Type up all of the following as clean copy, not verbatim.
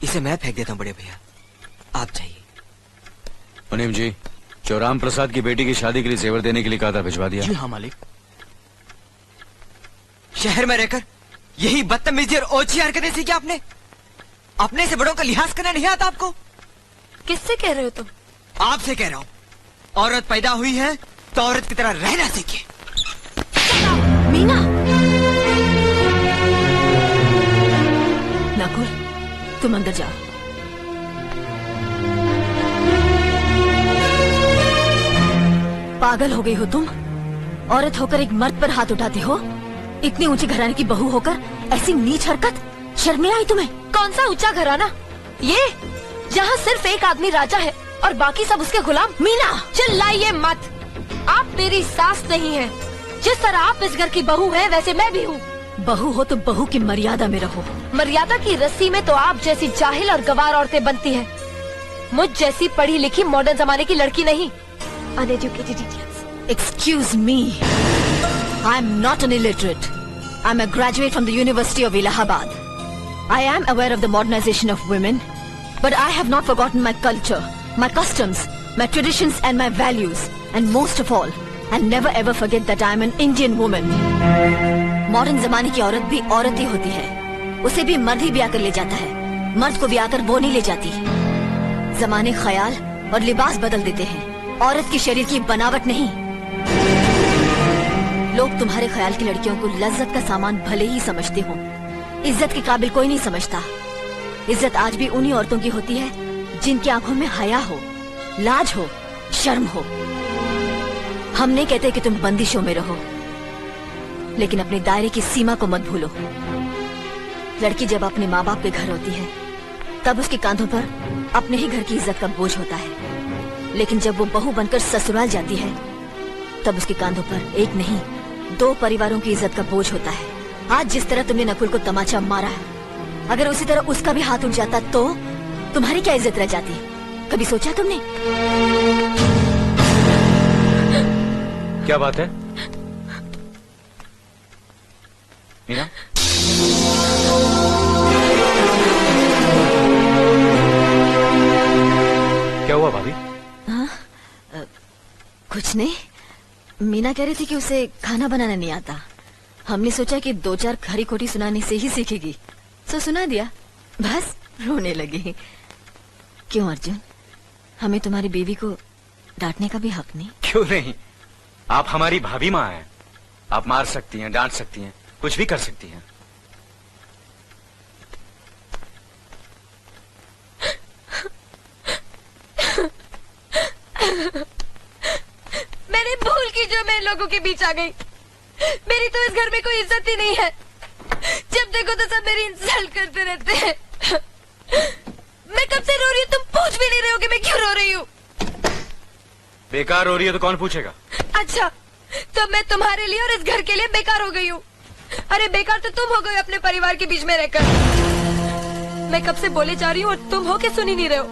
इसे मैं फेंक देता हूँ बड़े भैया, आप जाइए। मुनीम जी, जो राम प्रसाद की बेटी की शादी के लिए जेवर देने के लिए कहा था, भिजवा दिया? जी हाँ मालिक। शहर में रहकर यही बदतमीजी और ओछी हरकतें सीखी आपने? अपने से बड़ों का लिहाज करना नहीं आता आपको? किससे कह रहे हो तुम? आपसे कह रहा हूँ। औरत पैदा हुई है तो औरत की तरह रहना सीखिए। मीना, नकुल, तुम अंदर जाओ। पागल हो गई हो तुम? औरत होकर एक मर्द पर हाथ उठाते हो? इतनी ऊंची घराने की बहू होकर ऐसी नीच हरकत, शर्म नहीं आई तुम्हें? कौन सा ऊंचा घराना? ये जहाँ सिर्फ एक आदमी राजा है और बाकी सब उसके गुलाम। मीना, चिल्लाइए मत। आप मेरी सास नहीं है। जिस तरह आप इस घर की बहू है वैसे मैं भी हूँ। बहू हो तो बहू की मर्यादा में रहो। मर्यादा की रस्सी में तो आप जैसी जाहिल और गवार औरतें बनती हैं। मुझ जैसी पढ़ी लिखी मॉडर्न जमाने की लड़की नहीं। Uneducated idiots. Excuse me. I'm not an illiterate. I'm a graduate from the University of Allahabad. I am aware of the modernization of women, but I have not forgotten my culture, my customs, my traditions and my values. And most of all, I'll never ever forget that I'm an Indian woman. Modern जमाने की औरत भी औरत ही होती है। उसे भी मर्द ही ब्याह कर ले जाता है, मर्द को ब्याह कर वो नहीं ले जाती। जमाने ख्याल और लिबास बदल देते हैं, औरत की शरीर की बनावट नहीं। लोग तुम्हारे ख्याल की लड़कियों को लज्जत का सामान भले ही समझते हो, इज्जत के काबिल कोई नहीं समझता। इज्जत आज भी उन्हीं औरतों की होती है जिनकी आंखों में हया हो, लाज हो, शर्म हो। हम नहीं कहते कि तुम बंदिशों में रहो, लेकिन अपने दायरे की सीमा को मत भूलो। लड़की जब अपने माँ बाप के घर होती है तब उसके कांधों पर अपने ही घर की इज्जत का बोझ होता है, लेकिन जब वो बहू बनकर ससुराल जाती है तब उसके कांधों पर एक नहीं 2 परिवारों की इज्जत का बोझ होता है। आज जिस तरह तुमने नकुल को तमाचा मारा है, अगर उसी तरह उसका भी हाथ उठ जाता तो तुम्हारी क्या इज्जत रह जाती? कभी सोचा तुमने? क्या बात है मीना? क्या हुआ भाभी? कुछ नहीं। मीना कह रही थी कि उसे खाना बनाना नहीं आता। हमने सोचा कि 2-4 खरी खोटी सुनाने से ही सीखेगी, तो सुना दिया। बस रोने लगी। क्यों अर्जुन, हमें तुम्हारी बीवी को डांटने का भी हक नहीं? क्यों नहीं, आप हमारी भाभी माँ हैं। आप मार सकती हैं, डांट सकती हैं, कुछ भी कर सकती हैं। मैंने भूल की जो मैं लोगों के बीच आ गई। मेरी तो इस घर में कोई इज्जत ही नहीं है। जब देखो तो सब मेरी इंसल्ट करते रहते हैं। मैं कब से रो रही हूँ, तुम पूछ भी नहीं रहे हो कि मैं क्यों रो रही हूँ। बेकार रो रही है तो कौन पूछेगा? अच्छा, तो मैं तुम्हारे लिए और इस घर के लिए बेकार हो गई हूँ। अरे बेकार तो तुम हो गए अपने परिवार के बीच में रहकर। मैं कब से बोले जा रही हूँ और तुम हो के सुन ही नहीं रहे हो।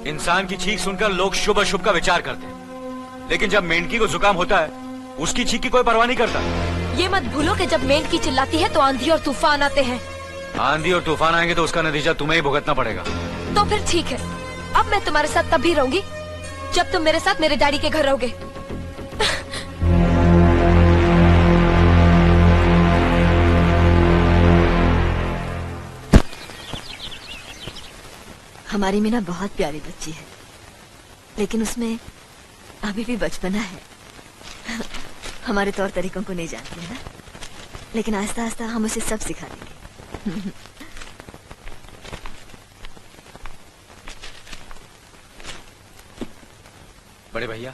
इंसान की चीख सुनकर लोग शुभ अशुभ का विचार करते हैं, लेकिन जब मेंढकी को जुकाम होता है उसकी चीख की कोई परवाह नहीं करता। ये मत भूलो कि जब मेंढकी चिल्लाती है तो आंधी और तूफान आते हैं। आंधी और तूफान आएंगे तो उसका नतीजा तुम्हें ही भुगतना पड़ेगा। तो फिर ठीक है, अब मैं तुम्हारे साथ तब भी रहूंगी जब तुम मेरे साथ मेरे डैडी के घर रहोगे। हमारी मीना बहुत प्यारी बच्ची है, लेकिन उसमें अभी भी बचपना है। हमारे तौर तरीकों को नहीं जानती है ना, लेकिन आस्ता आस्ता हम उसे सब सिखा देंगे। बड़े भैया,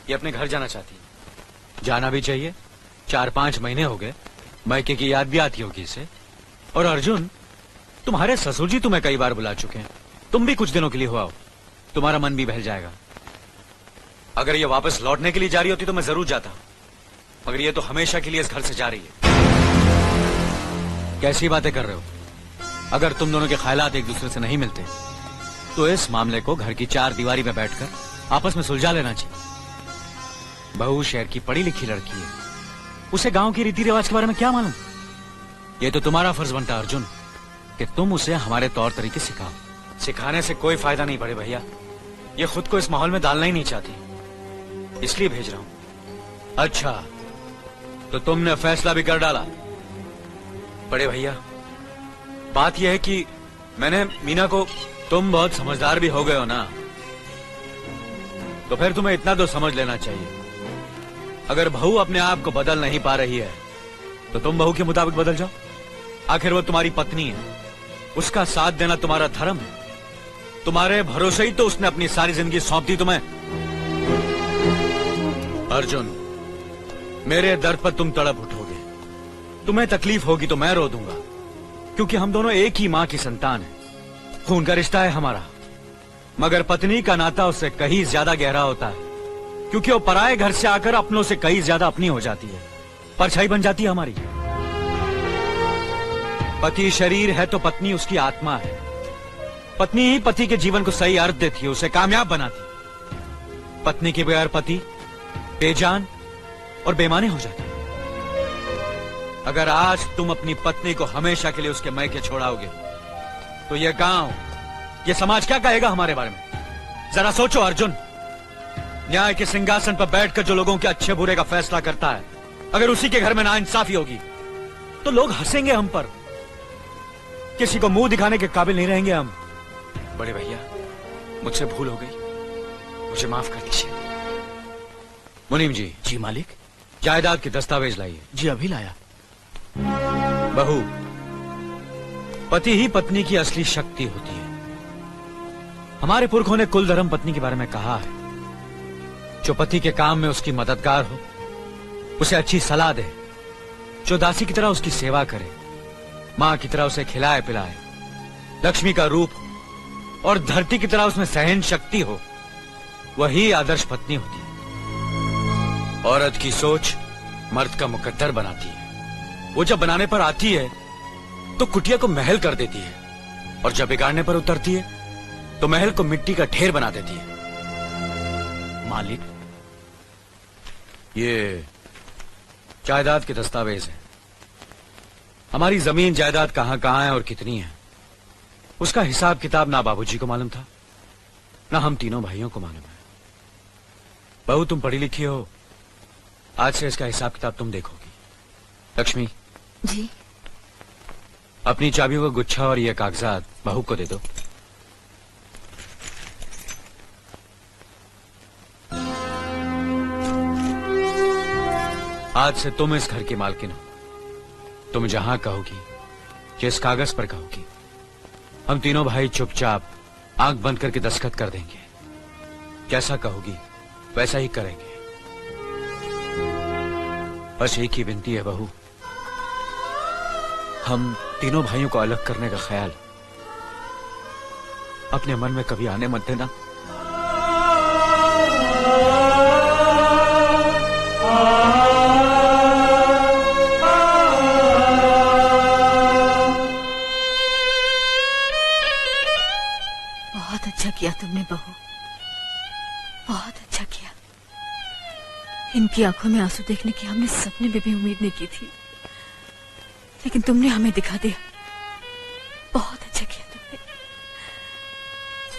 ये अपने घर जाना चाहती है। जाना भी चाहिए। 4-5 महीने हो गए, मायके की याद भी आती होगी इसे। और अर्जुन, तुम्हारे ससुर जी तुम्हें कई बार बुला चुके हैं, तुम भी कुछ दिनों के लिए हो आओ, तुम्हारा मन भी बहल जाएगा। अगर ये वापस लौटने के लिए जा रही होती तो मैं जरूर जाता, मगर ये तो हमेशा के लिए इस घर से जा रही है। कैसी बातें कर रहे हो? अगर तुम दोनों के ख्यालात एक दूसरे से नहीं मिलते तो इस मामले को घर की 4 दीवारी में बैठकर आपस में सुलझा लेना चाहिए। बहू शहर की पढ़ी लिखी लड़की है, उसे गांव की रीति रिवाज के बारे में क्या मालूम? ये तो तुम्हारा फर्ज बनता अर्जुन कि तुम उसे हमारे तौर तरीके सिखाओ। सिखाने से कोई फायदा नहीं बड़े भैया, ये खुद को इस माहौल में डालना ही नहीं चाहती, इसलिए भेज रहा हूं। अच्छा, तो तुमने फैसला भी कर डाला? बड़े भैया, बात यह है कि मैंने मीना को, तुम बहुत समझदार भी हो गए हो ना, तो फिर तुम्हें इतना तो समझ लेना चाहिए, अगर बहू अपने आप को बदल नहीं पा रही है तो तुम बहू के मुताबिक बदल जाओ। आखिर वो तुम्हारी पत्नी है, उसका साथ देना तुम्हारा धर्म है। तुम्हारे भरोसे ही तो उसने अपनी सारी जिंदगी सौंप दी तुम्हें। अर्जुन, मेरे दर्द पर तुम तड़प उठोगे, तुम्हें तकलीफ होगी तो मैं रो दूंगा, क्योंकि हम दोनों एक ही मां की संतान हैं, खून का रिश्ता है हमारा। मगर पत्नी का नाता उससे कहीं ज्यादा गहरा होता है, क्योंकि वो पराये घर से आकर अपनों से कहीं ज्यादा अपनी हो जाती है, परछाई बन जाती है हमारी। पति शरीर है तो पत्नी उसकी आत्मा है। पत्नी ही पति के जीवन को सही अर्थ देती है, उसे कामयाब बनाती। पत्नी के बगैर पति बेजान और बेमाने हो जाते हैं। अगर आज तुम अपनी पत्नी को हमेशा के लिए उसके मैके छोड़ाओगे तो यह गांव, यह समाज क्या कहेगा हमारे बारे में? जरा सोचो अर्जुन, न्याय के सिंहासन पर बैठकर जो लोगों के अच्छे बुरे का फैसला करता है, अगर उसी के घर में नाइंसाफी होगी तो लोग हंसेंगे हम पर, किसी को मुंह दिखाने के काबिल नहीं रहेंगे हम। बड़े भैया, मुझसे भूल हो गई, मुझे माफ कर दीजिए। मुनीम जी। जी मालिक। जायदाद के दस्तावेज लाइए। जी अभी लाया। बहू, पति ही पत्नी की असली शक्ति होती है। हमारे पुरखों ने कुल धर्म पत्नी के बारे में कहा है, जो पति के काम में उसकी मददगार हो, उसे अच्छी सलाह दे, जो दासी की तरह उसकी सेवा करे, मां की तरह उसे खिलाए पिलाए, लक्ष्मी का रूप और धरती की तरह उसमें सहन शक्ति हो, वही आदर्श पत्नी होती है। औरत की सोच मर्द का मुकद्दर बनाती है। वो जब बनाने पर आती है तो कुटिया को महल कर देती है, और जब बिगाड़ने पर उतरती है तो महल को मिट्टी का ढेर बना देती है। मालिक, ये जायदाद के दस्तावेज हैं। हमारी जमीन जायदाद कहां कहां है और कितनी है, उसका हिसाब किताब ना बाबूजी को मालूम था, ना हम तीनों भाइयों को मालूम है। बहू, तुम पढ़ी लिखी हो, आज से इसका हिसाब किताब तुम देखोगी। लक्ष्मी जी। अपनी चाबियों का गुच्छा और ये कागजात बहू को दे दो। आज से तुम इस घर की मालकिन हो। तुम जहां कहोगी, जिस कागज पर कहोगी, हम तीनों भाई चुपचाप आंख बंद करके दस्तखत कर देंगे। जैसा कहोगी वैसा ही करेंगे। बस एक ही विनती है बहू, हम तीनों भाइयों को अलग करने का ख्याल अपने मन में कभी आने मत देना। बहुत अच्छा किया तुमने बहू, बहुत अच्छा किया। इनकी आंखों में आंसू देखने की हमने सपने में भी उम्मीद नहीं की थी, लेकिन तुमने हमें दिखा दिया। बहुत अच्छा किया तुमने,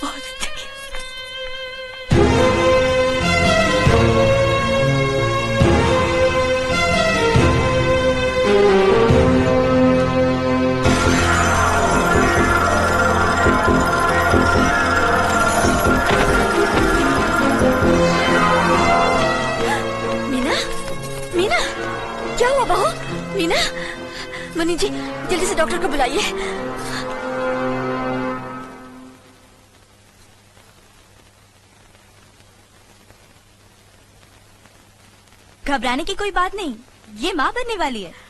बहुत अच्छा किया। मीना, मीना, क्या हुआ बहू? मीना, मुनि जी जल्दी से डॉक्टर को बुलाइए। घबराने की कोई बात नहीं, ये माँ बनने वाली है।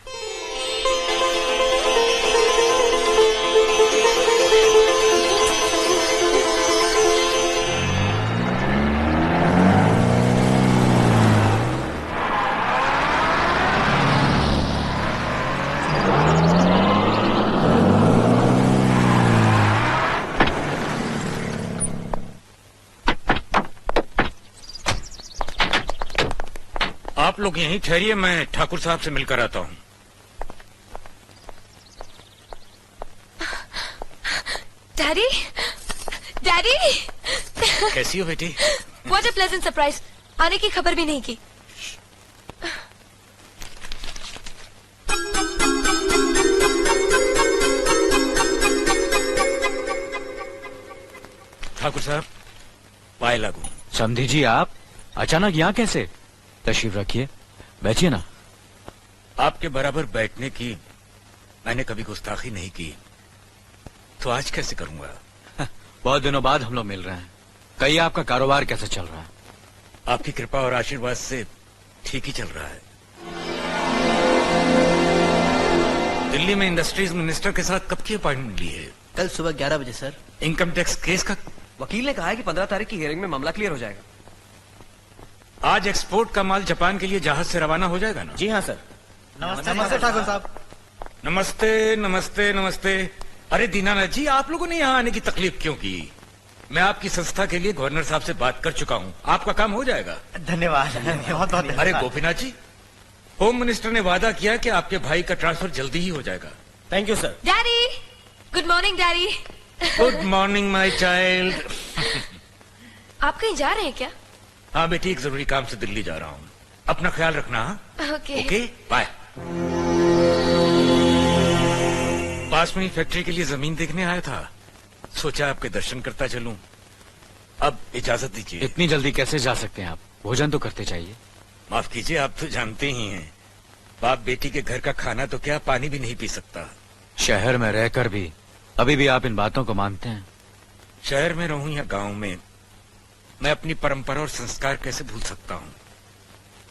आप लोग यहीं ठहरिए, मैं ठाकुर साहब से मिलकर आता हूँ। डैडी, डैडी, कैसी हो बेटी? What a pleasant surprise. आने की खबर भी नहीं की। ठाकुर साहब, पाए लागू। समधी जी, आप अचानक यहाँ कैसे? तशरीफ रखिए, बैठिए ना। आपके बराबर बैठने की मैंने कभी गुस्ताखी नहीं की, तो आज कैसे करूंगा? बहुत दिनों बाद हम लोग मिल रहे हैं। कहिए, आपका कारोबार कैसे चल रहा है? आपकी कृपा और आशीर्वाद से ठीक ही चल रहा है। दिल्ली में इंडस्ट्रीज मिनिस्टर के साथ कब की अपॉइंटमेंट ली है? कल सुबह 11 बजे सर। इनकम टैक्स केस का वकील ने कहा है कि 15 तारीख की हियरिंग में मामला क्लियर हो जाएगा। आज एक्सपोर्ट का माल जापान के लिए जहाज से रवाना हो जाएगा ना? जी हाँ सर। नमस्ते ठाकुर साहब। नमस्ते नमस्ते नमस्ते। अरे दीनानाथ जी, आप लोगों ने यहाँ आने की तकलीफ क्यों की? मैं आपकी संस्था के लिए गवर्नर साहब से बात कर चुका हूँ, आपका काम हो जाएगा। धन्यवाद, बहुत बहुत। अरे गोपीनाथ जी, होम मिनिस्टर ने वादा किया कि आपके भाई का ट्रांसफर जल्दी ही हो जाएगा। Thank you sir. Daddy, good morning daddy. Good morning my child. आप कहीं जा रहे हैं क्या? हाँ बेटी, एक जरूरी काम से दिल्ली जा रहा हूँ। अपना ख्याल रखना। ओके। Okay, bye. पास में ही फैक्ट्री के लिए जमीन देखने आया था, सोचा आपके दर्शन करता चलूं। अब इजाजत दीजिए। इतनी जल्दी कैसे जा सकते हैं आप? भोजन तो करते चाहिए। माफ कीजिए, आप तो जानते ही हैं, बाप बेटी के घर का खाना तो क्या, पानी भी नहीं पी सकता। शहर में रहकर भी अभी भी आप इन बातों को मानते हैं? शहर में रहूं या गांव में, मैं अपनी परंपरा और संस्कार कैसे भूल सकता हूं?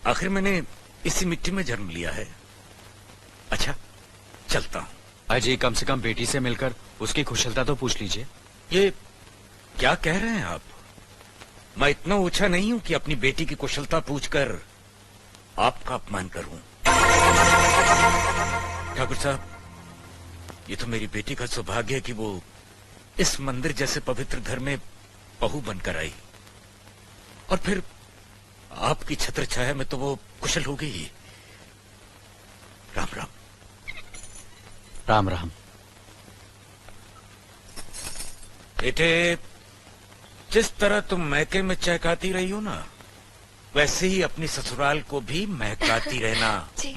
आखिर मैंने इसी मिट्टी में जन्म लिया है। अच्छा, चलता हूं। अजी, कम से कम बेटी से मिलकर उसकी कुशलता तो पूछ लीजिए। ये क्या कह रहे हैं आप? मैं इतना ऊंचा नहीं हूं कि अपनी बेटी की कुशलता पूछकर आपका अपमान करूं। ठाकुर साहब, ये तो मेरी बेटी का सौभाग्य है कि वो इस मंदिर जैसे पवित्र घर में बहू बनकर आई, और फिर आपकी छत्र छाया में तो वो कुशल हो गई। राम राम। राम राम। बेटे, जिस तरह तुम मैके में चहकाती रही हो ना, वैसे ही अपनी ससुराल को भी महकाती रहना। जी।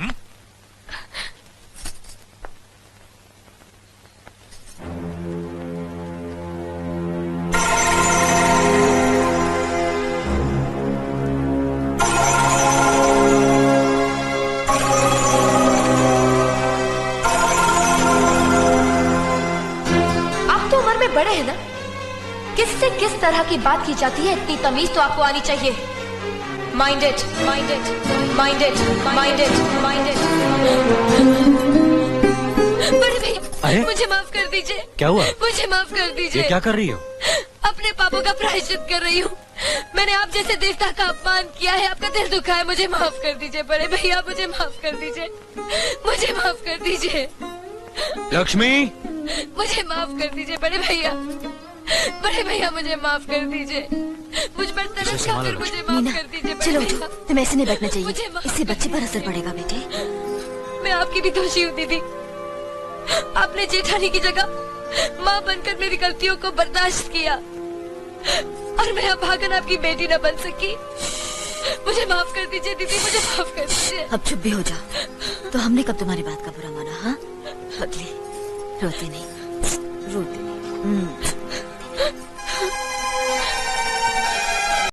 बड़े हैं ना, किससे किस तरह की बात की जाती है, इतनी तमीज तो आपको आनी चाहिए। Mind it, mind it, mind it, mind it, mind it. बड़े भैया, मुझे माफ कर दीजिए। क्या हुआ? मुझे माफ कर दीजिए। ये क्या कर रही हो? अपने पापों का प्रायश्चित कर रही हूँ। मैंने आप जैसे देवता का अपमान किया है, आपका दिल दुखा है, मुझे माफ कर दीजिए बड़े भैया, मुझे माफ कर दीजिए, मुझे माफ कर दीजिए। लक्ष्मी, मुझे माफ कर दीजिए बड़े भैया, बड़े भैया मुझे माफ कर दीजिए, मुझ पर तरस खाकर मुझे माफ कर दीजिए बड़े चलो भैया। तुम्हें ऐसे नहीं बैठना चाहिए, मुझे माफ इससे बच्चे पर असर पड़ेगा बेटे। मैं आपकी भी दोषी हूँ दीदी, आपने जेठानी की जगह माँ बनकर मेरी गलतियों को बर्दाश्त किया, और मैं अभागन आपकी बेटी न बन सकी। मुझे माफ कर दीजिए दीदी, मुझे माफ कर दीजिए। अब चुप भी हो जाओ। तो हमने कब तुम्हारी बात का बुरा माना? हाँ, अगली रोते नहीं, रोते नहीं।